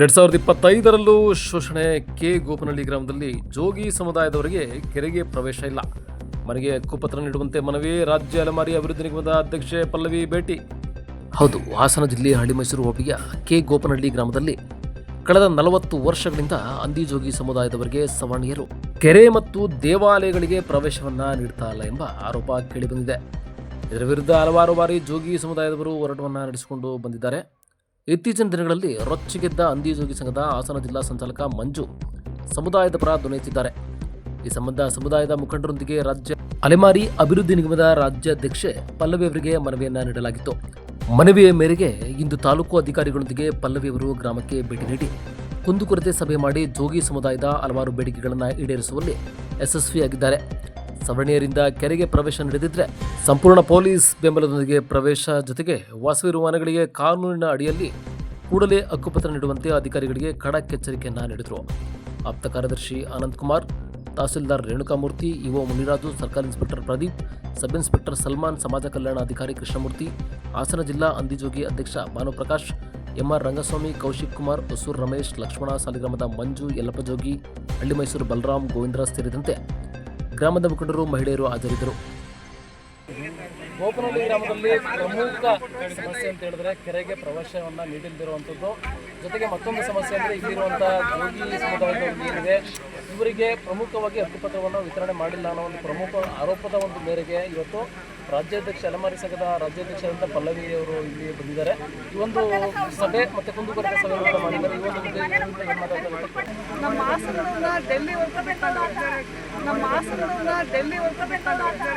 2025ರಲ್ಲೂ ಶೋಷಣೆ. ಗೋಪನಹಳ್ಳಿ ಗ್ರಾಮದಲ್ಲಿ ಜೋಗಿ ಸಮುದಾಯದವರಿಗೆ ಕೆರೆಗೆ ಪ್ರವೇಶ ಇಲ್ಲ. ಮನೆಗೆ ಹಕ್ಕುಪತ್ರ ನೀಡುವಂತೆ ಮನವಿ. ರಾಜ್ಯ ಅಲೆಮಾರಿ ಅಭಿವೃದ್ಧಿ ನಿಗಮದ ಅಧ್ಯಕ್ಷೆ ಪಲ್ಲವಿ ಭೇಟಿ. ಹೌದು, ಹಾಸನ ಜಿಲ್ಲೆ ಹಳ್ಳಿಮೈಸೂರು ಹೋಬಳಿಯ ಗೋಪನಹಳ್ಳಿ ಗ್ರಾಮದಲ್ಲಿ ಕಳೆದ 40 ವರ್ಷಗಳಿಂದ ಅಂದಿಜೋಗಿ ಸಮುದಾಯದವರಿಗೆ ಸವರ್ಣೀಯರು ಕೆರೆ ಮತ್ತು ದೇವಾಲಯಗಳಿಗೆ ಪ್ರವೇಶವನ್ನ ನೀಡ್ತಾ ಇಲ್ಲ ಎಂಬ ಆರೋಪ ಕೇಳಿಬಂದಿದೆ. ಇದರ ವಿರುದ್ಧ ಹಲವಾರು ಬಾರಿ ಜೋಗಿ ಸಮುದಾಯದವರು ಹೋರಾಟವನ್ನ ನಡೆಸಿಕೊಂಡು ಬಂದಿದ್ದಾರೆ. ಇತ್ತೀಚಿನ ದಿನಗಳಲ್ಲಿ ರೊಚ್ಚಿಗೆದ್ದ ಅಂದಿಜೋಗಿ ಸಂಘದ ಹಾಸನ ಜಿಲ್ಲಾ ಸಂಚಾಲಕ ಮಂಜು ಸಮುದಾಯದ ಪರ ಧ್ವನಿಯೆತ್ತಿದ್ದಾರೆ. ಈ ಸಂಬಂಧ ಸಮುದಾಯದ ಮುಖಂಡರೊಂದಿಗೆ ರಾಜ್ಯ ಅಲೆಮಾರಿ ಅಭಿವೃದ್ಧಿ ನಿಗಮದ ರಾಜ್ಯಾಧ್ಯಕ್ಷೆ ಪಲ್ಲವಿ ಅವರಿಗೆ ಮನವಿಯನ್ನ ನೀಡಲಾಗಿತ್ತು. ಮನವಿಯ ಮೇರೆಗೆ ಇಂದು ತಾಲೂಕು ಅಧಿಕಾರಿಗಳೊಂದಿಗೆ ಪಲ್ಲವಿ ಅವರು ಗ್ರಾಮಕ್ಕೆ ಭೇಟಿ ನೀಡಿ ಕುಂದುಕೊರತೆ ಸಭೆ ಮಾಡಿ ಜೋಗಿ ಸಮುದಾಯದ ಹಲವಾರು ಬೇಡಿಕೆಗಳನ್ನು ಈಡೇರಿಸುವಲ್ಲಿ ಯಶಸ್ವಿಯಾಗಿದ್ದಾರೆ. ಸವರ್ಣೀಯರಿಂದ ಕೆರೆಗೆ ಪ್ರವೇಶ ನೀಡದಿದ್ದರೆ ಸಂಪೂರ್ಣ ಪೊಲೀಸ್ ಬೆಂಬಲದೊಂದಿಗೆ ಪ್ರವೇಶ, ಜೊತೆಗೆ ವಾಸವಿರುವ ಮನೆಗಳಿಗೆ ಕಾನೂನಿನ ಅಡಿಯಲ್ಲಿ ಕೂಡಲೇ ಹಕ್ಕುಪತ್ರ ನೀಡುವಂತೆ ಅಧಿಕಾರಿಗಳಿಗೆ ಖಡಕ್ ಎಚ್ಚರಿಕೆಯನ್ನ ನೀಡಿದರು. ಆಪ್ತ ಕಾರ್ಯದರ್ಶಿ Anand Kumar, tahsildar Renukamurthy, EO Muniraju, circle inspector Pradeep, sub inspector Salman, ಸಮಾಜ ಕಲ್ಯಾಣ ಅಧಿಕಾರಿ ಕೃಷ್ಣಮೂರ್ತಿ, ಹಾಸನ ಜಿಲ್ಲಾ ಅಂದಿಜೋಗಿ ಅಧ್ಯಕ್ಷ ಭಾನುಪ್ರಕಾಶ್, ಎಂಆರ್ ರಂಗಸ್ವಾಮಿ, ಕೌಶಿಕ್ ಕುಮಾರ್, ಹೊಸೂರು ರಮೇಶ್, ಲಕ್ಷ್ಮಣ, ಸಾಲಿಗ್ರಾಮದ ಮಂಜು, ಯಲ್ಲಪ್ಪ ಜೋಗಿ, ಹಳ್ಳಿಮೈಸೂರು ಬಲರಾಮ್, ಗೋವಿಂದರಾಜ್ ಸೇರಿದಂತೆ ಗ್ರಾಮದ ಮುಖಂಡರು, ಮಹಿಳೆಯರು ಹಾಜರಿದ್ದರು. ಗೋಪನಹಳ್ಳಿ ಗ್ರಾಮದಲ್ಲಿ ಪ್ರಮುಖ ಸಮಸ್ಯೆ ಅಂತ ಹೇಳಿದ್ರೆ ಕೆರೆಗೆ ಪ್ರವೇಶವನ್ನು ನೀಡಿಲ್ದಿರುವಂಥದ್ದು. ಜೊತೆಗೆ ಮತ್ತೊಂದು ಸಮಸ್ಯೆ ಅಂದರೆ ಇಲ್ಲಿರುವಂಥ ಜೋಗಿ ಸಮುದಾಯದ ಏನಿದೆ ಇವರಿಗೆ ಪ್ರಮುಖವಾಗಿ ಹಕ್ಕುಪತ್ರವನ್ನು ವಿತರಣೆ ಮಾಡಿಲ್ಲ ಅನ್ನೋ ಒಂದು ಪ್ರಮುಖ ಆರೋಪದ ಒಂದು ಮೇರೆಗೆ ಇವತ್ತು ರಾಜ್ಯಾಧ್ಯಕ್ಷ ಅಲೆಮಾರಿ ಸಂಘದ ರಾಜ್ಯಾಧ್ಯಕ್ಷರಾದ ಪಲ್ಲವಿ ಅವರು ಇಲ್ಲಿ ಬಂದಿದ್ದಾರೆ. ಈ ಒಂದು ಸಭೆ ಮತ್ತು ಕುಂದುಕೊರತೆ ಸಭೆಗಳನ್ನು ಮಾಡಿದ್ದಾರೆ. ಈ ಒಂದು ನಮ್ಮ ಹಾಸನದನ್ನ ಡೆಲ್ಲಿ ಹೊರಬೇಕಾದ್ರೆ ನಮ್ಮ ಹಾಸನದನ್ನ ಡೆಲ್ಲಿ ಹೊರಬೇಕಾದ್ರೆ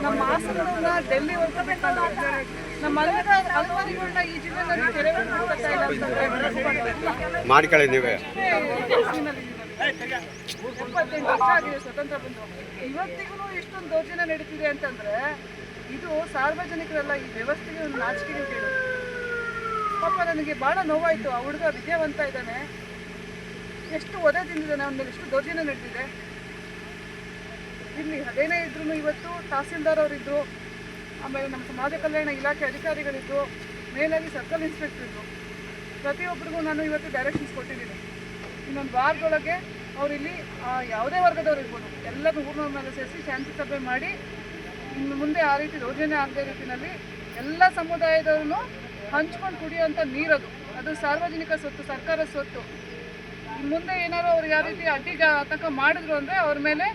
ನಮ್ಮ ಹಾಸನದನ್ನ ಡೆಲ್ಲಿ ಹೊರಬೇಕಾದ್ರೆ ನಮ್ಮ ಅಲೆಮಾರಿಗಳನ್ನ ಈ ಜಿಲ್ಲೆಯಲ್ಲಿ ಕೆರೆಗಳನ್ನು ಮಾಡ್ತಾ ಇಲ್ಲ ಮಾಡ್ಕೊಳ್ಳಿ ನೀವೇ. 78 ವರ್ಷ ಆಗಿದೆ ಸ್ವತಂತ್ರ ಬಂದು, ಇವತ್ತಿಗೂ ಇಷ್ಟೊಂದು ದೌರ್ಜನ್ಯ ನಡೀತಿದೆ ಅಂತಂದ್ರೆ ಇದು ಸಾರ್ವಜನಿಕರೆಲ್ಲ ಈ ವ್ಯವಸ್ಥೆಗೆ ಒಂದು ನಾಚಿಕೆಗೆ ಕೇಳು. ಪಾಪ ನನಗೆ ಭಾಳ ನೋವಾಯಿತು. ಆ ಹುಡುಗ ವಿದ್ಯಾವಂತ ಇದ್ದಾನೆ, ಎಷ್ಟು ಒದೆ ತಿಂದಿದ್ದಾನೆ, ಅವನ ಮೇಲೆ ಎಷ್ಟು ದೌರ್ಜನ್ಯ ನಡೆದಿದೆ. ಇಲ್ಲಿ ಅದೇನೇ ಇದ್ರೂ ಇವತ್ತು ತಹಸೀಲ್ದಾರ್ ಅವರಿದ್ದರು, ಆಮೇಲೆ ನಮ್ಮ ಸಮಾಜ ಕಲ್ಯಾಣ ಇಲಾಖೆ ಅಧಿಕಾರಿಗಳಿದ್ದರು, ಮೇಲಾಗಿ ಸರ್ಕಲ್ ಇನ್ಸ್ಪೆಕ್ಟರ್ ಇದ್ದರು. ಪ್ರತಿಯೊಬ್ಬರಿಗೂ ನಾನು ಇವತ್ತು ಡೈರೆಕ್ಷನ್ಸ್ ಕೊಟ್ಟಿದ್ದೀನಿ. ಇನ್ನೊಂದು ವಾರದೊಳಗೆ ಅವರಿಲ್ಲಿ ಯಾವುದೇ ವರ್ಗದವ್ರು ಇರ್ಬೋದು ಎಲ್ಲರೂ ಊರಿನ ಮೇಲೆ ಸೇರಿಸಿ ಶಾಂತಿ ಸಭೆ ಮಾಡಿ ಇನ್ನು ಮುಂದೆ ಆ ರೀತಿ ದೌರ್ಜನ್ಯ ಆಗದೇ ರೀತಿಯಲ್ಲಿ ಎಲ್ಲ ಸಮುದಾಯದವ್ರೂ ಹಂಚ್ಕೊಂಡು ಕುಡಿಯೋಂಥ ನೀರದು, ಅದು ಸಾರ್ವಜನಿಕ ಸ್ವತ್ತು, ಸರ್ಕಾರ ಸ್ವತ್ತು. ಮುಂದೆ ಏನಾದ್ರು ಅವ್ರು ಯಾವ ರೀತಿ ಅಡ್ಡಿಗ ಆತಂಕ ಮಾಡಿದ್ರು ಅಂದರೆ ಅವ್ರ ಮೇಲೆ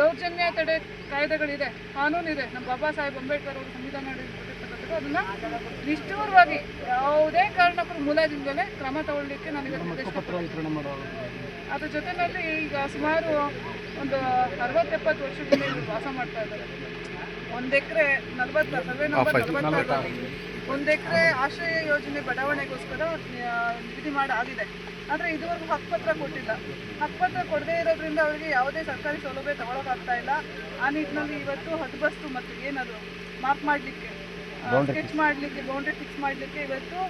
ದೌರ್ಜನ್ಯ ತಡೆ ಕಾಯ್ದೆಗಳಿದೆ, ಕಾನೂನಿದೆ. ನಮ್ಮ ಬಾಬಾ ಸಾಹೇಬ್ ಅಂಬೇಡ್ಕರ್ ಅವರು ಸಂವಿಧಾನ ಕೊಟ್ಟಿರ್ತಕ್ಕಂಥದ್ದು, ಅದನ್ನು ನಿಷ್ಠೂರವಾಗಿ ಯಾವುದೇ ಕಾರಣಕ್ಕೂ ಮುಲಾಜಿಲ್ಲದೆ ಕ್ರಮ ತಗೊಳ್ಳಿಕ್ಕೆ ನನಗೆ ಅದ್ರ ಜೊತೆಯಲ್ಲಿ ಈಗ ಸುಮಾರು ಒಂದು 60-70 ವರ್ಷದಿಂದ ಇಲ್ಲಿ ವಾಸ ಮಾಡ್ತಾ ಇದ್ದಾರೆ. 1 ಎಕರೆ 40 1 ಎಕರೆ ಆಶ್ರಯ ಯೋಜನೆ ಬಡಾವಣೆಗೋಸ್ಕರ ನಿಗದಿ ಆಗಿದೆ. ಆದರೆ ಇದುವರೆಗೂ ಹಕ್ಕುಪತ್ರ ಕೊಟ್ಟಿಲ್ಲ. ಹಕ್ಕುಪತ್ರ ಕೊಡದೇ ಇರೋದ್ರಿಂದ ಅವರಿಗೆ ಯಾವುದೇ ಸರ್ಕಾರಿ ಸೌಲಭ್ಯ ತಗೊಳ್ಳೋಕ್ಕಾಗ್ತಾ ಇಲ್ಲ. ಆ ನಿಟ್ಟಿನಲ್ಲಿ ಇವತ್ತು ಹದ್ಬಸ್ತು ಮತ್ತು ಏನದು ಮಾರ್ಕ್ ಮಾಡಲಿಕ್ಕೆ, ಸ್ಕೆಚ್ ಮಾಡಲಿಕ್ಕೆ, ಬೌಂಡ್ರಿ ಫಿಕ್ಸ್ ಮಾಡಲಿಕ್ಕೆ ಇವತ್ತು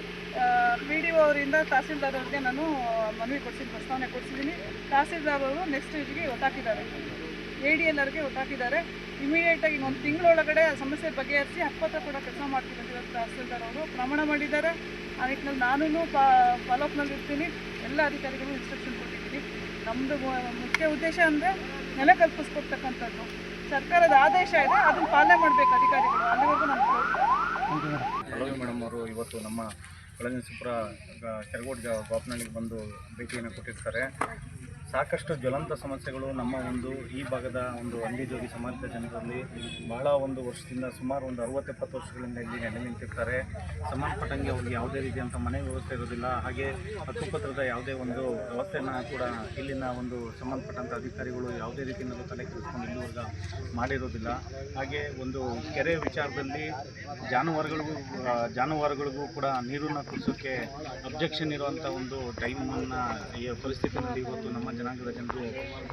PDO ಅವರಿಂದ ತಹಸೀಲ್ದಾರ್ ಅವರಿಗೆ ನಾನು ಮನವಿ ಪ್ರಸ್ತಾವನೆ ಕೊಡಿಸಿದ್ದೀನಿ. ತಹಸೀಲ್ದಾರ್ ಅವರು ನೆಕ್ಸ್ಟ್ ಸ್ಟೇಜ್ಗೆ ಒತ್ತಾಕಿದ್ದಾರೆ, ADL ಅವ್ರಿಗೆ ಒತ್ತಾಕಿದ್ದಾರೆ. ಇಮಿಡಿಯೇಟಾಗಿ 1 ತಿಂಗಳೊಳಗಡೆ ಸಮಸ್ಯೆ ಬಗೆಹರಿಸಿ ಹಕ್ಕುಪತ್ರ ಕೂಡ ಕೆಲಸ ಮಾಡ್ತೀನಿ ಅಂತ ಇವತ್ತು ತಹಸೀಲ್ದಾರ್ ಅವರು ಪ್ರಮಾಣ ಮಾಡಿದ್ದಾರೆ. ಆ ನಿಟ್ಟಿನಲ್ಲಿ ನಾನು ಫಾಲೋಅಪ್ನಲ್ಲಿ ಇರ್ತೀನಿ. ಎಲ್ಲ ಅಧಿಕಾರಿಗಳು ಇನ್ಸ್ಟ್ರಕ್ಷನ್ ಕೊಟ್ಟಿದ್ದೀನಿ. ನಮ್ಮದು ಮುಖ್ಯ ಉದ್ದೇಶ ಅಂದರೆ ನೆಲೆ ಕಲ್ಪಿಸ್ಕೊಡ್ತಕ್ಕಂಥದ್ದು. ಸರ್ಕಾರದ ಆದೇಶ ಇದೆ, ಅದನ್ನು ಪಾಲನೆ ಮಾಡಬೇಕು ಅಧಿಕಾರಿಗಳು. ಅಲ್ಲಿವರೆಗೂ ನಮ್ಮ ಪಲ್ಲವಿ ಮೇಡಮ್ ಅವರು ಇವತ್ತು ನಮ್ಮ ಹೊಳೆನರಸೀಪುರ ಕೆರಗೋಡು ಗೋಪನಹಳ್ಳಿಗೆ ಬಂದು ಭೇಟಿಯನ್ನು ಕೊಟ್ಟಿರ್ತಾರೆ. ಸಾಕಷ್ಟು ಜ್ವಲಂತ ಸಮಸ್ಯೆಗಳು ನಮ್ಮ ಈ ಭಾಗದ ಅಂದಿಜೋಗಿ ಸಮಾಜದ ಜನರಲ್ಲಿ ಬಹಳ ವರ್ಷದಿಂದ ಸುಮಾರು 60-70 ವರ್ಷಗಳಿಂದ ಇಲ್ಲಿ ನೆಲೆ ನಿಂತಿರ್ತಾರೆ. ಸಂಬಂಧಪಟ್ಟಂಗೆ ಅವ್ರಿಗೆ ಯಾವುದೇ ರೀತಿಯಂಥ ಮನೆ ವ್ಯವಸ್ಥೆ ಇರೋದಿಲ್ಲ. ಹಾಗೆ ಹಕ್ಕುಪತ್ರದ ಯಾವುದೇ ವ್ಯವಸ್ಥೆಯನ್ನು ಕೂಡ ಇಲ್ಲಿನ ಸಂಬಂಧಪಟ್ಟಂಥ ಅಧಿಕಾರಿಗಳು ಯಾವುದೇ ರೀತಿಯಲ್ಲೂ ತಲೆ ಕೆಡಿಸ್ಕೊಂಡು ಇಲ್ಲಿವರೆಗೆ ಮಾಡಿರೋದಿಲ್ಲ. ಹಾಗೆ ಕೆರೆ ವಿಚಾರದಲ್ಲಿ ಜಾನುವಾರುಗಳಿಗೂ ಕೂಡ ನೀರನ್ನು ಕುಡಿಸೋಕ್ಕೆ ಅಬ್ಜೆಕ್ಷನ್ ಇರುವಂಥ ಟೈಮನ್ನು ಈ ಪರಿಸ್ಥಿತಿಯಲ್ಲಿ ಇವತ್ತು ನಮ್ಮ ಜನಾಂಗದ ಜನರು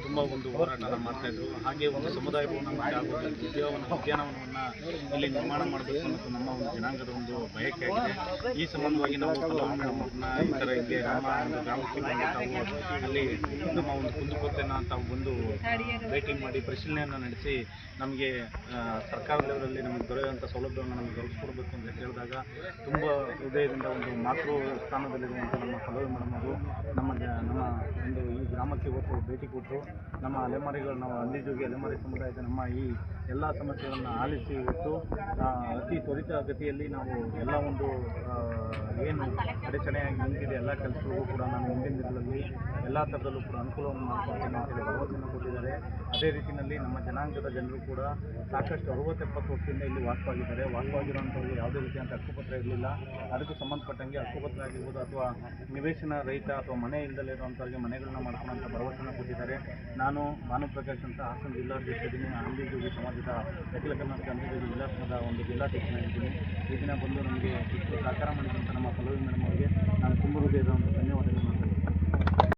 ತುಂಬ ಒಂದು ಹೋರಾಟನ ಮಾಡ್ತಾಯಿದ್ರು. ಹಾಗೆ ಒಂದು ಸಮುದಾಯ ಭವನ ಹಾಗೂ ಉದ್ಯಾನವನವನ್ನು ಇಲ್ಲಿ ನಿರ್ಮಾಣ ಮಾಡಬೇಕು ಅನ್ನೋದು ನಮ್ಮ ಒಂದು ಜನಾಂಗದ ಒಂದು ಬಯಕೆ ಆಗಿದೆ. ಈ ಸಂಬಂಧವಾಗಿ ನಾವು ಪಲ್ಲವಿ ಮೇಡಮ್ ಅವ್ರನ್ನ ಈ ಥರ ಹಿಂಗೆ ನಮ್ಮ ಒಂದು ಗ್ರಾಮಕ್ಕೆ ಬಂದು ತಾವು ಅಲ್ಲಿ ನಮ್ಮ ಒಂದು ಕುಂದುಕೊರತೆನ ತಾವು ಬಂದು ಭೇಟಿ ಮಾಡಿ ಪರಿಶೀಲನೆಯನ್ನು ನಡೆಸಿ ನಮಗೆ ಸರ್ಕಾರ ಲೆವೆಲಲ್ಲಿ ನಮಗೆ ದೊರೆಯುವಂಥ ಸೌಲಭ್ಯವನ್ನು ನಮಗೆ ದೊರಕಿಸ್ಕೊಡ್ಬೇಕು ಅಂತ ಹೇಳಿದಾಗ ತುಂಬ ಹೃದಯದಿಂದ ಒಂದು ಮಾತೃ ಸ್ಥಾನದಲ್ಲಿರುವಂಥ ನಮ್ಮ ಪಲ್ಲವಿ ಮೇಡಮ್ ಅವರು ನಮ್ಮ ಒಂದು ಈ ಗ್ರಾಮಕ್ಕೆ ಇವತ್ತು ಭೇಟಿ ಕೊಟ್ಟು ನಮ್ಮ ಅಲೆಮಾರಿಗಳು ನಾವು ಹಳ್ಳಿಜೋಗಿ ಅಲೆಮಾರಿ ಸಮುದಾಯದ ನಮ್ಮ ಈ ಎಲ್ಲ ಸಮಸ್ಯೆಗಳನ್ನು ಆಲಿಸಿ ಇವತ್ತು ಅತಿ ತ್ವರಿತ ಗತಿಯಲ್ಲಿ ನಾವು ಎಲ್ಲ ಒಂದು ಏನು ಅಡಚಣೆಯಾಗಿ ನಿಂತಿದೆ ಎಲ್ಲ ಕೆಲಸಗಳಿಗೂ ಕೂಡ ನಾನು ಮುಂದಿನ ದಿನಗಳಲ್ಲಿ ಎಲ್ಲ ಥರದಲ್ಲೂ ಕೂಡ ಅನುಕೂಲವನ್ನು ಮಾಡಿಕೊಡ್ತೇನೆ ಅಂತೇಳಿ ಭರವಸೆಯನ್ನು ಕೊಟ್ಟಿದ್ದಾರೆ. ಅದೇ ರೀತಿಯಲ್ಲಿ ನಮ್ಮ ಜನಾಂಗದ ಜನರು ಕೂಡ ಸಾಕಷ್ಟು 60-70 ವರ್ಷದಿಂದ ಇಲ್ಲಿ ವಾಸವಾಗಿರುವಂಥವ್ರಿಗೆ ಯಾವುದೇ ರೀತಿಯಂಥ ಹಕ್ಕುಪತ್ರ ಇರಲಿಲ್ಲ. ಅದಕ್ಕೂ ಸಂಬಂಧಪಟ್ಟಂಗೆ ಹಕ್ಕುಪತ್ರ ಆಗಿರ್ಬೋದು ಅಥವಾ ನಿವೇಶನ ರಹಿತ ಅಥವಾ ಮನೆ ಇಲ್ಲದಲ್ಲೇ ಇರುವಂಥವ್ರಿಗೆ ಮನೆಗಳನ್ನ ಮಾಡ್ಕೊಳ್ಳೋಂಥ ಭರವಸೆಯನ್ನು ಕೊಟ್ಟಿದ್ದಾರೆ. ನಾನು ಭಾನುಪ್ರಕಾಶ್ ಅಂತ ಹಾಸನ ಜಿಲ್ಲಾಧ್ಯಕ್ಷರಿದ್ದೀನಿ. ಹಳ್ಳಿಜೋಗಿ ಸಮಾಜದ ಅಖಿಲ ಕರ್ನಾಟಕ ಹಳ್ಳಿಜೋಗಿ ಜಿಲ್ಲಾ ಸಂಘದ ಒಂದು ಜಿಲ್ಲಾಧ್ಯಕ್ಷನಾಗಿದ್ದೀನಿ. ಈ ದಿನ ಬಂದು ನಮಗೆ ಇಷ್ಟು ಸಹಕಾರ ಮಾಡಿದಂಥ ನಮ್ಮ ಪಲ್ಲವಿ ಮೇಡಮ್ ಅವರಿಗೆ ನಾನು ತುಂಬ ಹೃದಯದ ಒಂದು ಧನ್ಯವಾದಗಳನ್ನು